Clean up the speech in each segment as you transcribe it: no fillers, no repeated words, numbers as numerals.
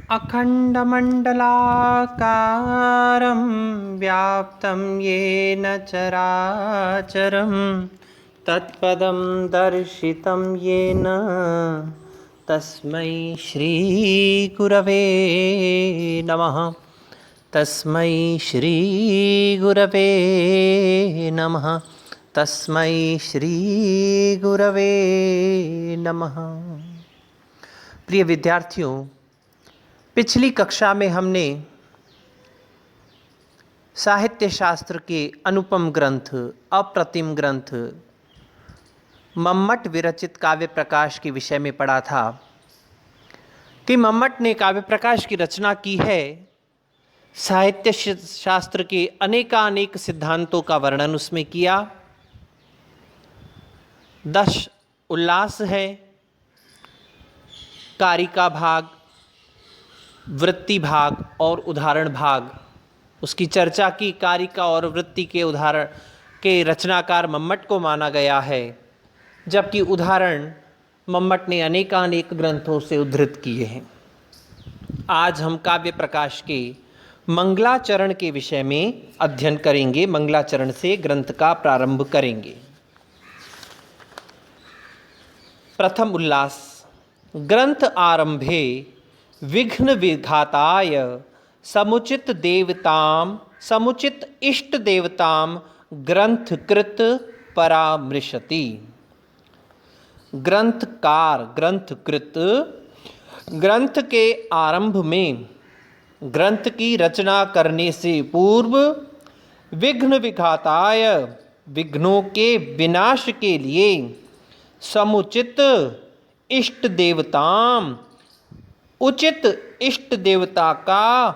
अखण्डमण्डलाकारं व्याप्तं येन चराचरं तत्पदं दर्शितं येन तस्मै श्रीगुरवे नमः। तस्मै श्रीगुरवे नमः। तस्मै श्रीगुरवे नमः। प्रिय विद्यार्थियों, पिछली कक्षा में हमने साहित्य शास्त्र के अनुपम ग्रंथ, अप्रतिम ग्रंथ मम्मट विरचित काव्य प्रकाश के विषय में पढ़ा था कि मम्मट ने काव्य प्रकाश की रचना की है। साहित्य शास्त्र के अनेकानेक सिद्धांतों का वर्णन उसमें किया। 10 उल्लास है, कारिका भाग, वृत्ति भाग और उदाहरण भाग, उसकी चर्चा की। कारिका और वृत्ति के उदाहरण के रचनाकार मम्मट को माना गया है, जबकि उदाहरण मम्मट ने अनेकानेक ग्रंथों से उद्धृत किए हैं। आज हम काव्य प्रकाश के मंगलाचरण के विषय में अध्ययन करेंगे। मंगलाचरण से ग्रंथ का प्रारंभ करेंगे। प्रथम उल्लास। ग्रंथ आरंभे विघ्न विघाताय समुचित देवताम समुचित इष्ट देवताम ग्रंथकृत परामृशति। ग्रंथकार, ग्रंथकृत, ग्रंथ के आरंभ में ग्रंथ की रचना करने से पूर्व विघ्न विघाताय, विघ्नों के विनाश के लिए, समुचित इष्ट देवताम, उचित इष्ट देवता का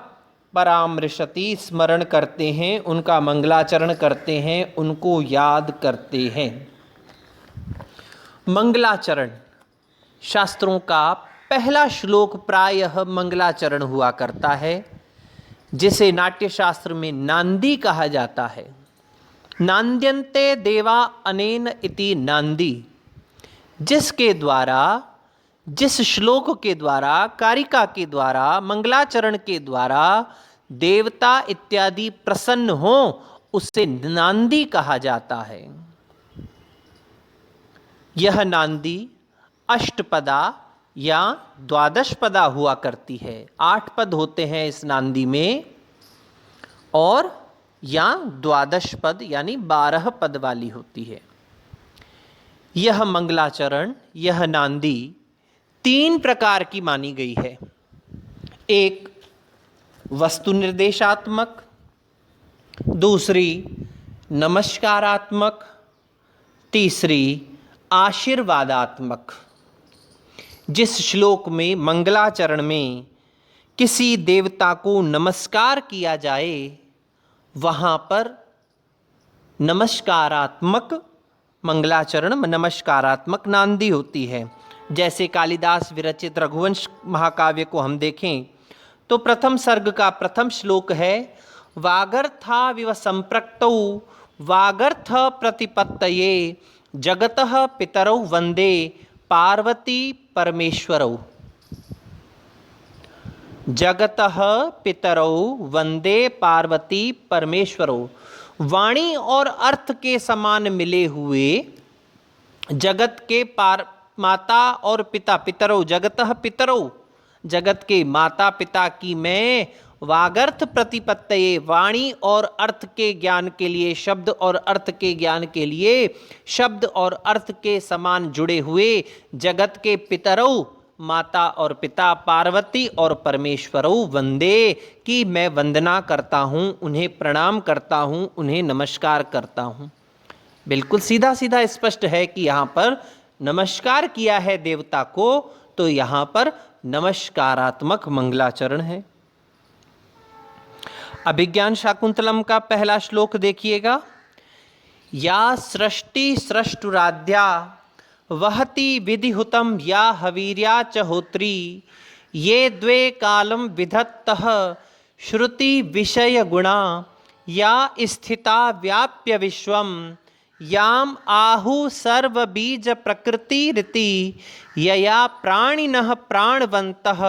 परामृशति, स्मरण करते हैं, उनका मंगलाचरण करते हैं, उनको याद करते हैं। मंगलाचरण शास्त्रों का पहला श्लोक प्रायः मंगलाचरण हुआ करता है, जिसे नाट्यशास्त्र में नांदी कहा जाता है। नांद्यन्ते देवा अनेन इति नांदी, जिसके द्वारा, जिस श्लोक के द्वारा, कारिका के द्वारा, मंगलाचरण के द्वारा देवता इत्यादि प्रसन्न हो, उसे नांदी कहा जाता है। यह नांदी अष्टपदा या द्वादशपदा हुआ करती है। 8 पद होते हैं इस नांदी में, और या द्वादश पद यानी 12 पद वाली होती है। यह मंगलाचरण, यह नांदी 3 प्रकार की मानी गई है। एक वस्तु निर्देशात्मक, दूसरी नमस्कारात्मक, तीसरी आशीर्वादात्मक। जिस श्लोक में, मंगलाचरण में किसी देवता को नमस्कार किया जाए, वहाँ पर नमस्कारात्मक मंगलाचरण, नमस्कारात्मक नांदी होती है। जैसे कालिदास विरचित रघुवंश महाकाव्य को हम देखें तो प्रथम सर्ग का प्रथम श्लोक है, वागर्था संप्रक्तौ वागर्थ प्रतिपत्तये जगतः पितरौ वंदे पार्वती परमेश्वरौ। जगतः पितरौ वंदे पार्वती परमेश्वरौ। वाणी और अर्थ के समान मिले हुए जगत के माता और पिता, पितरौ जगतः पितरौ, जगत के माता पिता की मैं वागर्थ प्रतिपत्तये, वाणी और अर्थ के ज्ञान के लिए, शब्द और अर्थ के ज्ञान के लिए, शब्द और अर्थ के समान जुड़े हुए जगत के पितरौ, माता और पिता, पार्वती और परमेश्वरौ वंदे, कि मैं वंदना करता हूँ, उन्हें प्रणाम करता हूँ, उन्हें नमस्कार करता हूँ। बिल्कुल सीधा सीधा स्पष्ट है कि यहाँ पर नमस्कार किया है देवता को, तो यहाँ पर नमस्कारात्मक मंगलाचरण है। अभिज्ञान शाकुंतलम का पहला श्लोक देखिएगा। या सृष्टि सृष्टुराध्या वहति विधिहुतम या हवीर्या च होत्री, ये द्वे कालम विधत्तः श्रुति विषय गुणा, या स्थिता व्याप्य विश्वम, याम आहु सर्व बीज प्रकृति रीति, यया प्राणिनः प्राणवन्तः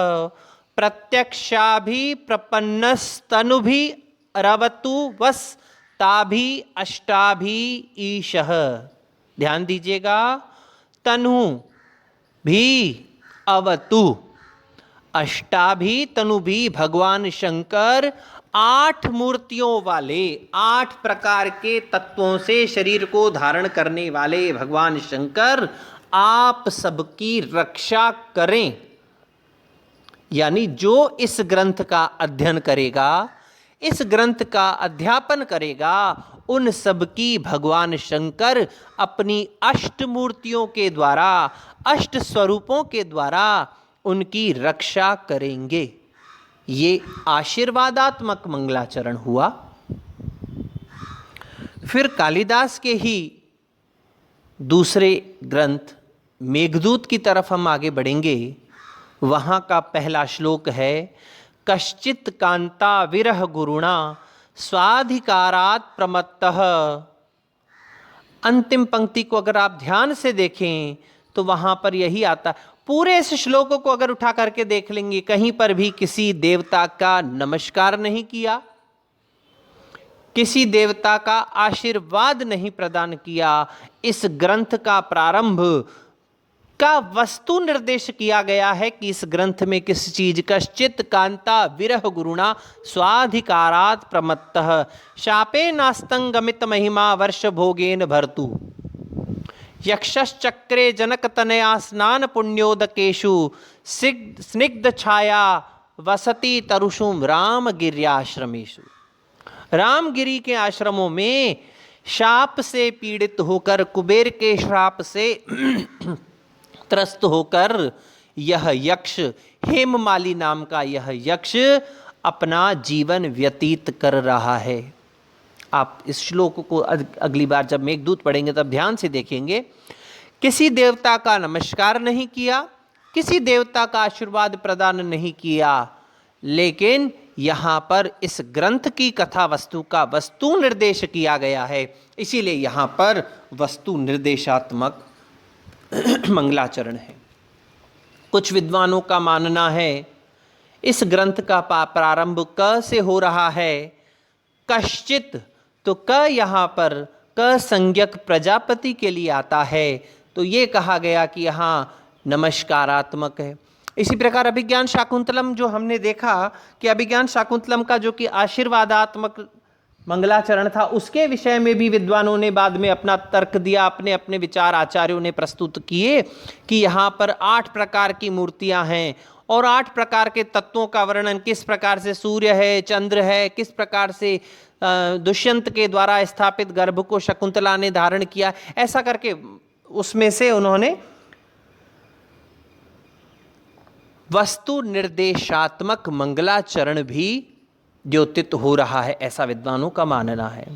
प्रत्यक्षाभिप्रपन्नस्तनुभि रवतु वस ताभि अष्टाभि ईशः। ध्यान दीजिएगा, तनु भी अवतु, अष्टाभि तनु भी, भगवान शंकर 8 मूर्तियों वाले, 8 प्रकार के तत्वों से शरीर को धारण करने वाले भगवान शंकर आप सबकी रक्षा करें। यानी जो इस ग्रंथ का अध्ययन करेगा, इस ग्रंथ का अध्यापन करेगा, उन सब की भगवान शंकर अपनी अष्ट मूर्तियों के द्वारा, अष्ट स्वरूपों के द्वारा उनकी रक्षा करेंगे। ये आशीर्वादात्मक मंगलाचरण हुआ। फिर कालिदास के ही दूसरे ग्रंथ मेघदूत की तरफ हम आगे बढ़ेंगे। वहाँ का पहला श्लोक है, कश्चित कांता विरह गुरुणा स्वाधिकारात् प्रमत्तः। अंतिम पंक्ति को अगर आप ध्यान से देखें तो वहाँ पर यही आता। पूरे इस श्लोक को अगर उठा करके देख लेंगे, कहीं पर भी किसी देवता का नमस्कार नहीं किया, किसी देवता का आशीर्वाद नहीं प्रदान किया। इस ग्रंथ का प्रारंभ का वस्तु निर्देश किया गया है कि इस ग्रंथ में किस चीज, कश्चित कांता विरह गुरुणा स्वाधिकारात् प्रमत्तः शापे नास्तंगमित महिमा वर्ष भोगेन भर्तु यक्षश्चक्रे जनकतनया स्नान पुण्योदकेषु स्निग्ध छाया वसति तरुषुम रामगिर्याश्रमेषु। रामगिरी के आश्रमों में शाप से पीड़ित होकर, कुबेर के श्राप से त्रस्त होकर यह यक्ष, हेममाली नाम का यह यक्ष अपना जीवन व्यतीत कर रहा है। आप इस श्लोक को अगली बार जब मेघदूत पढ़ेंगे तब ध्यान से देखेंगे। किसी देवता का नमस्कार नहीं किया, किसी देवता का आशीर्वाद प्रदान नहीं किया, लेकिन यहाँ पर इस ग्रंथ की कथा वस्तु का वस्तु निर्देश किया गया है, इसीलिए यहाँ पर वस्तु निर्देशात्मक मंगलाचरण है। कुछ विद्वानों का मानना है इस ग्रंथ का प्रारंभ क से हो रहा है। कश्चित, तो क यहाँ पर क संज्ञक प्रजापति के लिए आता है, तो ये कहा गया कि यहाँ नमस्कारात्मक है। इसी प्रकार अभिज्ञान शाकुंतलम जो हमने देखा कि अभिज्ञान शाकुंतलम का जो कि आशीर्वादात्मक मंगलाचरण था, उसके विषय में भी विद्वानों ने बाद में अपना तर्क दिया, अपने अपने विचार आचार्यों ने प्रस्तुत किए कि यहाँ पर 8 प्रकार की मूर्तियाँ हैं और 8 प्रकार के तत्वों का वर्णन, किस प्रकार से सूर्य है, चंद्र है, किस प्रकार से दुष्यंत के द्वारा स्थापित गर्भ को शकुंतला ने धारण किया, ऐसा करके उसमें से उन्होंने वस्तु निर्देशात्मक मंगलाचरण भी द्योतित हो रहा है, ऐसा विद्वानों का मानना है।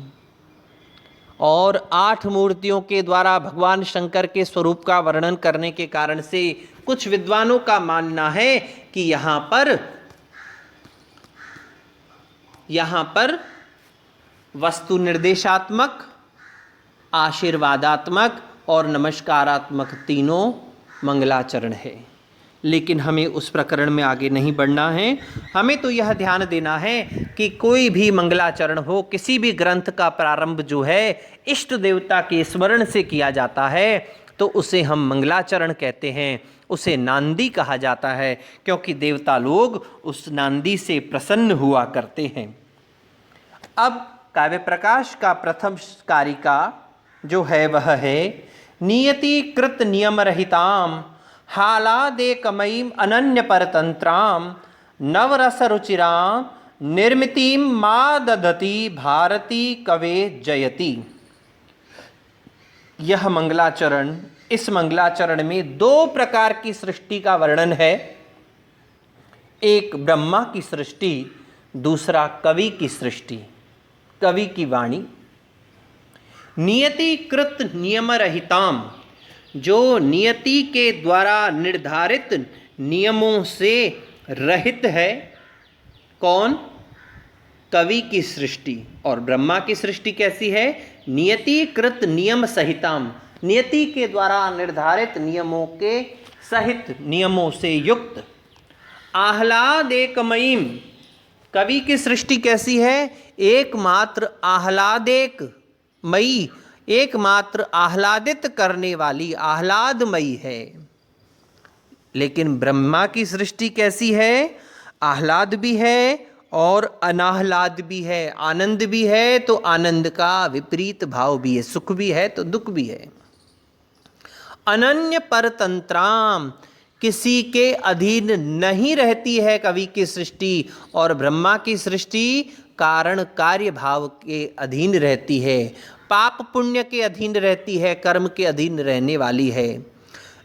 और 8 मूर्तियों के द्वारा भगवान शंकर के स्वरूप का वर्णन करने के कारण से कुछ विद्वानों का मानना है कि यहाँ पर वस्तु निर्देशात्मक, आशीर्वादात्मक और नमस्कारात्मक तीनों मंगलाचरण है। लेकिन हमें उस प्रकरण में आगे नहीं बढ़ना है। हमें तो यह ध्यान देना है कि कोई भी मंगलाचरण हो, किसी भी ग्रंथ का प्रारंभ जो है इष्ट देवता के स्मरण से किया जाता है, तो उसे हम मंगलाचरण कहते हैं, उसे नांदी कहा जाता है, क्योंकि देवता लोग उस नांदी से प्रसन्न हुआ करते हैं। अब काव्य प्रकाश का प्रथम कारिका जो है वह है, नियतिकृत नियम रहिताम हालादेकमयीम अनन्य परतंत्राम नवरस रुचिराम निर्मितिम मा दधति भारती कवे जयति। यह मंगलाचरण, इस मंगलाचरण में 2 प्रकार की सृष्टि का वर्णन है। एक ब्रह्मा की सृष्टि, दूसरा कवि की सृष्टि, कवि की वाणी। नियतिकृत नियम रहिताम, जो नियति के द्वारा निर्धारित नियमों से रहित है। कौन? कवि की सृष्टि। और ब्रह्मा की सृष्टि कैसी है? नियतिकृत नियम सहिताम, नियति के द्वारा निर्धारित नियमों के सहित, नियमों से युक्त। आह्लादेकमयीम, कवि की सृष्टि कैसी है? एकमात्र आह्लादेक मई, एकमात्र आह्लादित करने वाली, आह्लादमयी है। लेकिन ब्रह्मा की सृष्टि कैसी है? आह्लाद भी है और अनाह्लाद भी है, आनंद भी है तो आनंद का विपरीत भाव भी है, सुख भी है तो दुख भी है। अनन्य परतंत्राम, किसी के अधीन नहीं रहती है कवि की सृष्टि, और ब्रह्मा की सृष्टि कारण कार्य भाव के अधीन रहती है, पाप पुण्य के अधीन रहती है, कर्म के अधीन रहने वाली है।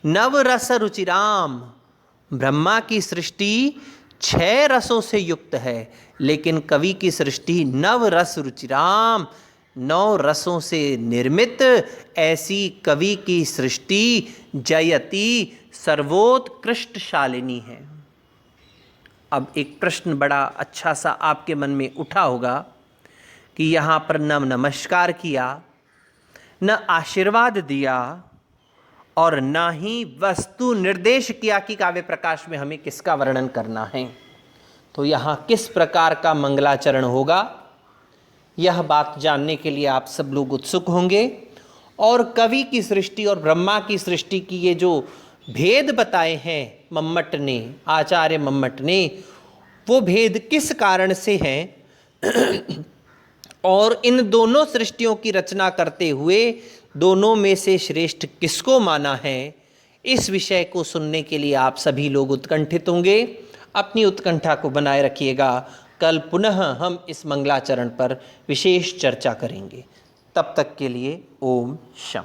नव रस रुचिराम, ब्रह्मा की सृष्टि 6 रसों से युक्त है, लेकिन कवि की सृष्टि नव रस रुचिराम, 9 रसों से निर्मित ऐसी कवि की सृष्टि जयति, सर्वोत्कृष्टशालिनी है। अब एक प्रश्न बड़ा अच्छा सा आपके मन में उठा होगा कि यहाँ पर न नमस्कार किया, न आशीर्वाद दिया और न ही वस्तु निर्देश किया कि काव्य प्रकाश में हमें किसका वर्णन करना है, तो यहाँ किस प्रकार का मंगलाचरण होगा, यह बात जानने के लिए आप सब लोग उत्सुक होंगे। और कवि की सृष्टि और ब्रह्मा की सृष्टि की ये जो भेद बताए हैं मम्मट ने, आचार्य मम्मट ने, वो भेद किस कारण से हैं और इन दोनों सृष्टियों की रचना करते हुए दोनों में से श्रेष्ठ किसको माना है, इस विषय को सुनने के लिए आप सभी लोग उत्कंठित होंगे। अपनी उत्कंठा को बनाए रखिएगा। कल पुनः हम इस मंगलाचरण पर विशेष चर्चा करेंगे। तब तक के लिए ओम शम।